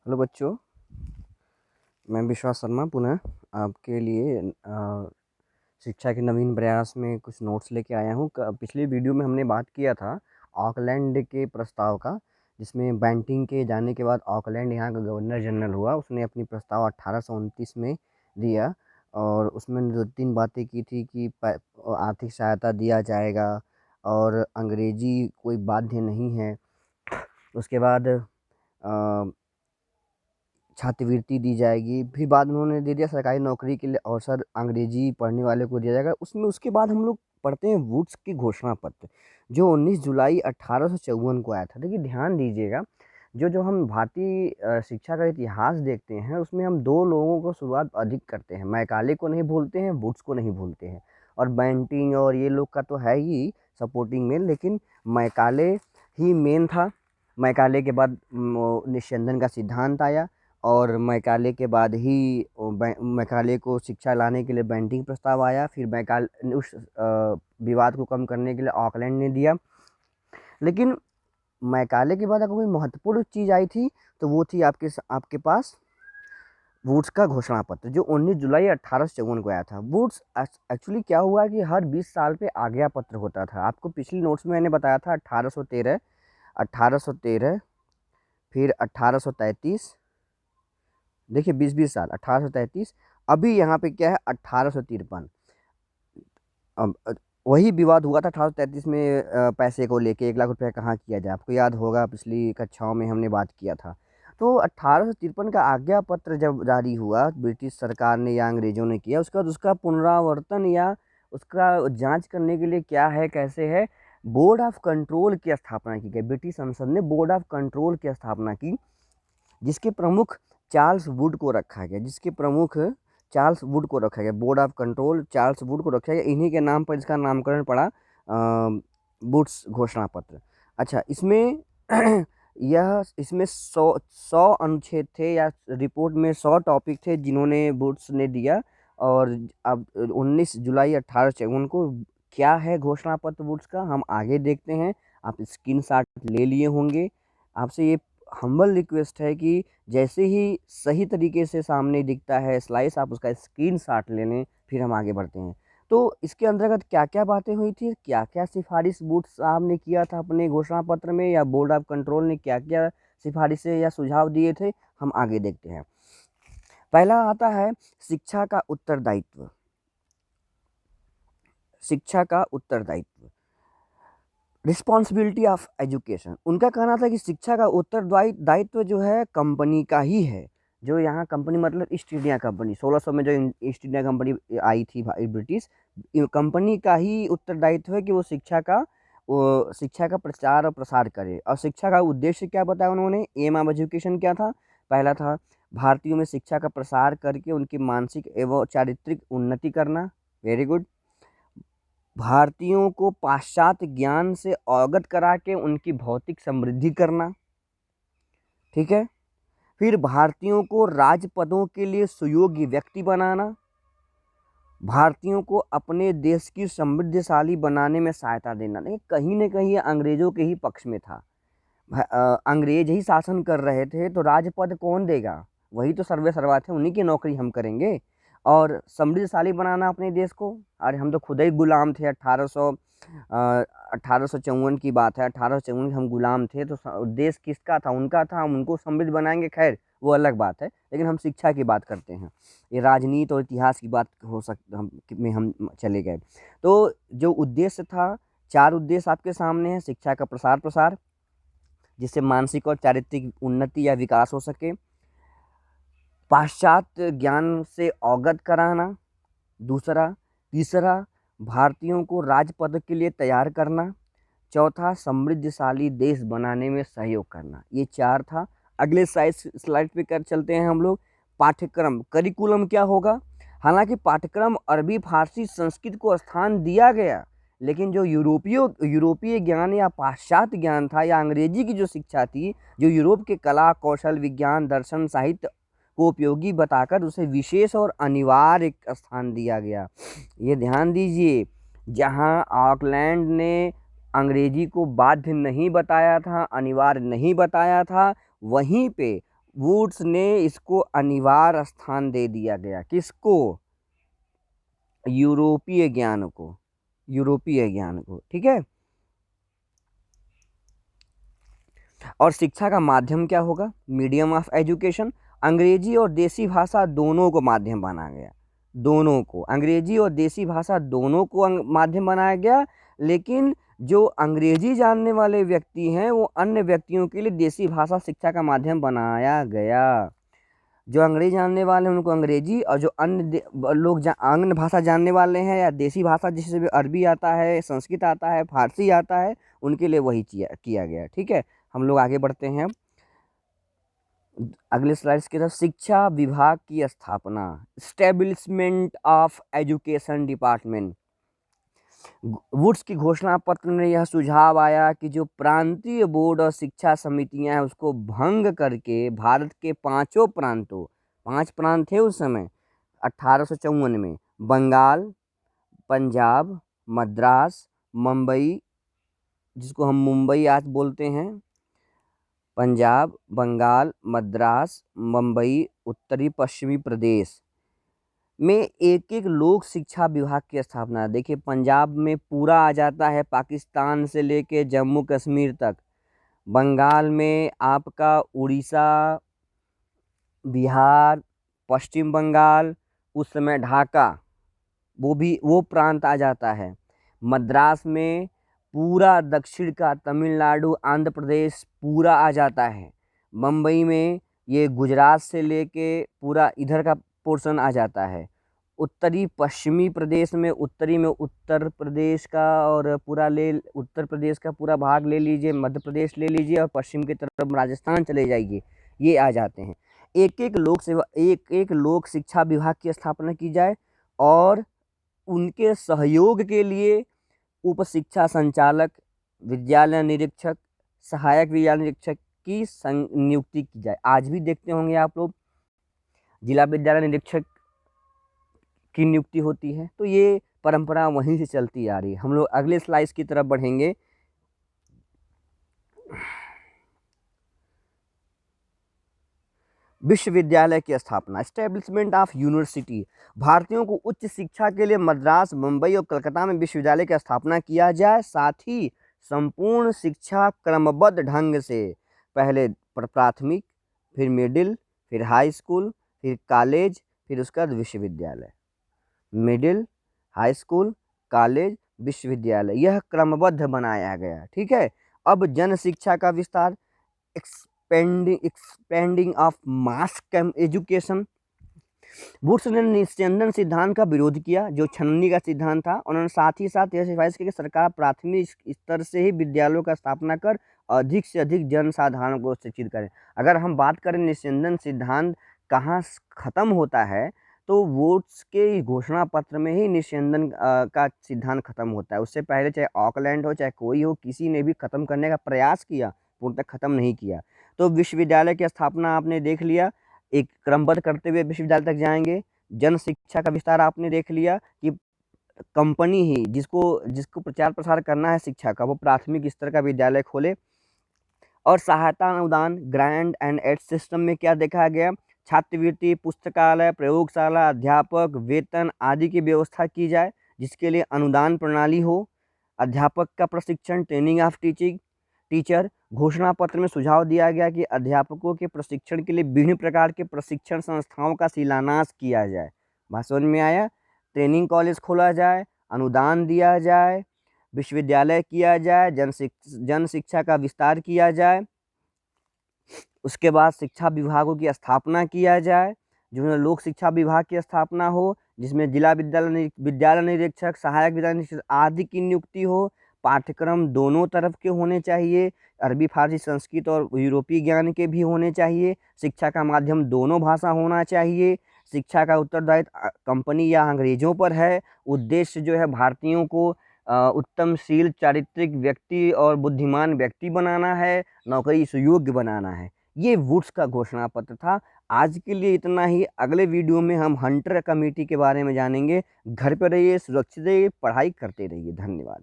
Hello बच्चों, मैं विश्वास शर्मा पुनः आपके लिए शिक्षा के नवीन प्रयास में कुछ नोट्स लेके आया हूँ। पिछले वीडियो में हमने बात किया था ऑकलैंड के प्रस्ताव का, जिसमें बैंटिंग के जाने के बाद ऑकलैंड यहाँ का गवर्नर जनरल हुआ। उसने अपनी प्रस्ताव 1829 में दिया और उसमें 2-3 बातें की थी कि आर्थिक सहायता दिया जाएगा और अंग्रेजी कोई बाध्य नहीं है। उसके बाद छात्रवृत्ति दी जाएगी। फिर बाद में उन्होंने दे दिया सरकारी नौकरी के लिए अवसर अंग्रेजी पढ़ने वाले को दिया जाएगा। उसके बाद हम लोग पढ़ते हैं वुड्स की घोषणा पत्र, जो 19 जुलाई 1854 को आया था। देखिए ध्यान दीजिएगा, जो जो हम भारतीय शिक्षा का इतिहास देखते हैं उसमें हम दो लोगों को शुरुआत अधिक करते हैं। मैकाले को नहीं भूलते हैं, वुड्स को नहीं भूलते हैं। और बैंटिंग और ये लोग का तो है ही सपोर्टिंग में, लेकिन मैकाले ही मेन था। मैकाले के बाद निस्यंदन का सिद्धांत आया और मैकाले के बाद ही मैकाले को शिक्षा लाने के लिए बैंटिंग प्रस्ताव आया। फिर उस विवाद को कम करने के लिए ऑकलैंड ने दिया। लेकिन मैकाले के बाद अगर कोई महत्वपूर्ण चीज़ आई थी तो वो थी आपके पास वुड्स का घोषणा पत्र, जो 19 जुलाई 1854 को आया था। वुड्स एक्चुअली क्या हुआ कि हर 20 साल पे आज्ञा पत्र होता था। आपको पिछली नोट्स में मैंने बताया था 1813, फिर 1833। देखिए 20-20 साल 1833। अभी यहाँ पे क्या है 1853। अब वही विवाद हुआ था 1833 में, पैसे को लेके 1 लाख रुपए कहाँ किया जाए। आपको याद होगा पिछली कक्षाओं में हमने बात किया था। तो 1853 का आज्ञा पत्र जब जारी हुआ ब्रिटिश सरकार ने या अंग्रेजों ने किया, उसके बाद उसका पुनरावर्तन या उसका जांच करने के लिए क्या है कैसे है, बोर्ड ऑफ कंट्रोल की स्थापना की गई। ब्रिटिश संसद ने बोर्ड ऑफ कंट्रोल की स्थापना की, जिसके प्रमुख चार्ल्स वुड को रखा गया। Board of control Charles Wood को रखा गया। इन्हीं के नाम पर इसका नामकरण पड़ा वुड्स घोषणा पत्र। अच्छा, इसमें इसमें 100 अनुच्छेद थे, या रिपोर्ट में 100 टॉपिक थे जिन्होंने वुड्स ने दिया। और अब 19 जुलाई 1854 को क्या है घोषणा पत्र वुड्स का, हम आगे देखते हैं। आप स्क्रीनशॉट ले लिए होंगे। आपसे ये हम्बल रिक्वेस्ट है कि जैसे ही सही तरीके से सामने दिखता है स्लाइस, आप उसका स्क्रीनशॉट ले लें, फिर हम आगे बढ़ते हैं। तो इसके अंतर्गत क्या क्या बातें हुई थी, क्या क्या सिफारिश वुड्स साहब ने किया था अपने घोषणा पत्र में, या बोर्ड ऑफ कंट्रोल ने क्या क्या सिफारिशें या सुझाव दिए थे, हम आगे देखते हैं। पहला आता है शिक्षा का उत्तरदायित्व। शिक्षा का उत्तरदायित्व, रिस्पॉन्सिबिलिटी ऑफ एजुकेशन। उनका कहना था कि शिक्षा का उत्तरदायित्व जो है कंपनी का ही है। जो यहाँ कंपनी मतलब ईस्ट इंडिया कंपनी, 1600 में जो ईस्ट इंडिया कंपनी आई थी ब्रिटिश कंपनी का ही उत्तरदायित्व है कि वो शिक्षा का प्रचार और प्रसार करे। और शिक्षा का उद्देश्य क्या बताया उन्होंने, एम ऑफ एजुकेशन क्या था। पहला था भारतीयों में शिक्षा का प्रसार करके उनकी मानसिक एवं चारित्रिक उन्नति करना। Very good. भारतीयों को पाश्चात्य ज्ञान से अवगत करा के उनकी भौतिक समृद्धि करना। ठीक है। फिर भारतीयों को राजपदों के लिए सुयोग्य व्यक्ति बनाना। भारतीयों को अपने देश की समृद्धशाली बनाने में सहायता देना। लेकिन कहीं न कहीं अंग्रेजों के ही पक्ष में था। अंग्रेज ही शासन कर रहे थे, तो राजपद कौन देगा, वही तो सर्वे सर्वा थे, उन्हीं की नौकरी हम करेंगे। और समृद्धशाली बनाना अपने देश को, अरे हम तो खुद ही गुलाम थे। 1854 की बात है, 1854 हम गुलाम थे, तो देश किसका था, उनका था। हम उनको समृद्ध बनाएंगे, खैर वो अलग बात है, लेकिन हम शिक्षा की बात करते हैं। ये राजनीति और इतिहास की बात हो सकता हम चले गए। तो जो उद्देश्य था, 4 उद्देश्य आपके सामने हैं। शिक्षा का प्रसार, जिससे मानसिक और चारित्रिक उन्नति या विकास हो सके। पाश्चात्य ज्ञान से अवगत कराना, दूसरा। तीसरा, भारतीयों को राजपद के लिए तैयार करना। चौथा, समृद्धशाली देश बनाने में सहयोग करना। ये 4 था। अगले स्लाइड पे कर चलते हैं हम लोग। पाठ्यक्रम, करिकुलम क्या होगा। हालांकि पाठ्यक्रम अरबी, फारसी, संस्कृत को स्थान दिया गया, लेकिन जो यूरोपीय ज्ञान या पाश्चात्य ज्ञान था, या अंग्रेजी की जो शिक्षा थी, जो यूरोप के कला, कौशल, विज्ञान, दर्शन, साहित्य को उपयोगी बताकर उसे विशेष और अनिवार्य स्थान दिया गया। ये ध्यान दीजिए, जहाँ ऑकलैंड ने अंग्रेजी को बाध्य नहीं बताया था, अनिवार्य नहीं बताया था, वहीं पे वुड्स ने इसको अनिवार्य स्थान दे दिया गया। किसको? यूरोपीय ज्ञान को, यूरोपीय ज्ञान को, ठीक है। और शिक्षा का माध्यम क्या होगा? Medium of education. अंग्रेजी और देसी भाषा दोनों को माध्यम बनाया गया, दोनों को, अंग्रेजी और देसी भाषा दोनों को माध्यम बनाया गया। लेकिन जो अंग्रेजी जानने वाले व्यक्ति हैं वो अन्य व्यक्तियों के लिए देसी भाषा शिक्षा का माध्यम बनाया गया। जो अंग्रेजी जानने वाले हैं उनको अंग्रेजी, और जो अन्य लोग अन्य भाषा जानने वाले हैं या देसी भाषा जिससे भी अरबी आता है, संस्कृत आता है, फारसी आता है, उनके लिए वही किया गया। ठीक है, हम लोग आगे बढ़ते हैं अगले स्लाइड्स की तरफ। शिक्षा विभाग की स्थापना, establishment of education department. Woods की घोषणा पत्र में यह सुझाव आया कि जो प्रांतीय बोर्ड और शिक्षा समितियां हैं उसको भंग करके भारत के 5 प्रांतों, 5 प्रांत थे उस समय 1854 में, बंगाल, पंजाब, मद्रास, मुंबई, जिसको हम मुंबई आज बोलते हैं, पंजाब, बंगाल, मद्रास, मुंबई, उत्तरी पश्चिमी प्रदेश में एक एक लोक शिक्षा विभाग की स्थापना। देखिए पंजाब में पूरा आ जाता है पाकिस्तान से लेके जम्मू कश्मीर तक, बंगाल में आपका उड़ीसा, बिहार, पश्चिम बंगाल, उस समय ढाका, वो प्रांत आ जाता है। मद्रास में पूरा दक्षिण का तमिलनाडु, आंध्र प्रदेश पूरा आ जाता है। मुंबई में ये गुजरात से लेके पूरा इधर का पोर्शन आ जाता है। उत्तरी पश्चिमी प्रदेश में, उत्तरी में उत्तर प्रदेश का और पूरा उत्तर प्रदेश का पूरा भाग ले लीजिए, मध्य प्रदेश ले लीजिए, और पश्चिम की तरफ राजस्थान चले जाइए, ये आ जाते हैं। एक एक लोक शिक्षा विभाग की स्थापना की जाए और उनके सहयोग के लिए उप शिक्षा संचालक, विद्यालय निरीक्षक, सहायक विद्यालय निरीक्षक की नियुक्ति की जाए। आज भी देखते होंगे आप लोग जिला विद्यालय निरीक्षक की नियुक्ति होती है, तो ये परंपरा वहीं से चलती आ रही है। हम लोग अगले स्लाइड्स की तरफ बढ़ेंगे। विश्वविद्यालय की स्थापना, एस्टेब्लिशमेंट ऑफ यूनिवर्सिटी। भारतीयों को उच्च शिक्षा के लिए मद्रास, मुंबई और कलकत्ता में विश्वविद्यालय की स्थापना किया जाए। साथ ही संपूर्ण शिक्षा क्रमबद्ध ढंग से, पहले प्राथमिक, फिर मिडिल, फिर हाई स्कूल, फिर कॉलेज, फिर उसके बाद विश्वविद्यालय। मिडिल, हाई स्कूल, कॉलेज, विश्वविद्यालय, यह क्रमबद्ध बनाया गया। ठीक है। अब जन शिक्षा का विस्तार, expanding of mass education. Woods ने निस्यंदन सिद्धांत का विरोध किया, जो छननी का सिद्धांत था। उन्होंने साथ ही साथ यह सिफारिश की कि सरकार प्राथमिक स्तर से ही विद्यालयों का स्थापना कर अधिक से अधिक जनसाधारण को शिक्षित करें। अगर हम बात करें निस्यंदन सिद्धांत कहाँ खत्म होता है, तो वुड्स के घोषणा पत्र में ही निस्यंदन का सिद्धांत खत्म होता है। उससे पहले चाहे ऑकलैंड हो, चाहे कोई हो, किसी ने भी खत्म करने का प्रयास किया, पूर्णतः खत्म नहीं किया। तो विश्वविद्यालय की स्थापना आपने देख लिया, एक क्रमबद्ध करते हुए विश्वविद्यालय तक जाएंगे। जन शिक्षा का विस्तार आपने देख लिया कि कंपनी ही जिसको प्रचार प्रसार करना है शिक्षा का, वो प्राथमिक स्तर का विद्यालय खोले। और सहायता अनुदान, ग्रांट एंड एड सिस्टम में क्या देखा गया? छात्रवृत्ति, पुस्तकालय, प्रयोगशाला, अध्यापक वेतन आदि की व्यवस्था की जाए, जिसके लिए अनुदान प्रणाली हो। अध्यापक का प्रशिक्षण, ट्रेनिंग ऑफ टीचर। घोषणा पत्र में सुझाव दिया गया कि अध्यापकों के प्रशिक्षण के लिए विभिन्न प्रकार के प्रशिक्षण संस्थाओं का शिलान्यास किया जाए। भाषण में आया, ट्रेनिंग कॉलेज खोला जाए, अनुदान दिया जाए, विश्वविद्यालय किया जाए, जन शिक्षा का विस्तार किया जाए। उसके बाद शिक्षा विभागों की स्थापना किया जाए, जिसमें लोक शिक्षा विभाग की स्थापना हो, जिसमें जिला विद्यालय निरीक्षक, सहायक विद्यालय निरीक्षक आदि की नियुक्ति हो। पाठ्यक्रम दोनों तरफ के होने चाहिए, अरबी, फारसी, संस्कृत और यूरोपीय ज्ञान के भी होने चाहिए। शिक्षा का माध्यम दोनों भाषा होना चाहिए। शिक्षा का उत्तरदायित्व कंपनी या अंग्रेजों पर है। उद्देश्य जो है भारतीयों को उत्तमशील, चारित्रिक व्यक्ति और बुद्धिमान व्यक्ति बनाना है, नौकरी सुयोग्य बनाना है। ये वुड्स का घोषणा पत्र था। आज के लिए इतना ही। अगले वीडियो में हम हंटर कमेटी के बारे में जानेंगे। घर पर रहिए, सुरक्षित रहिए, पढ़ाई करते रहिए। धन्यवाद।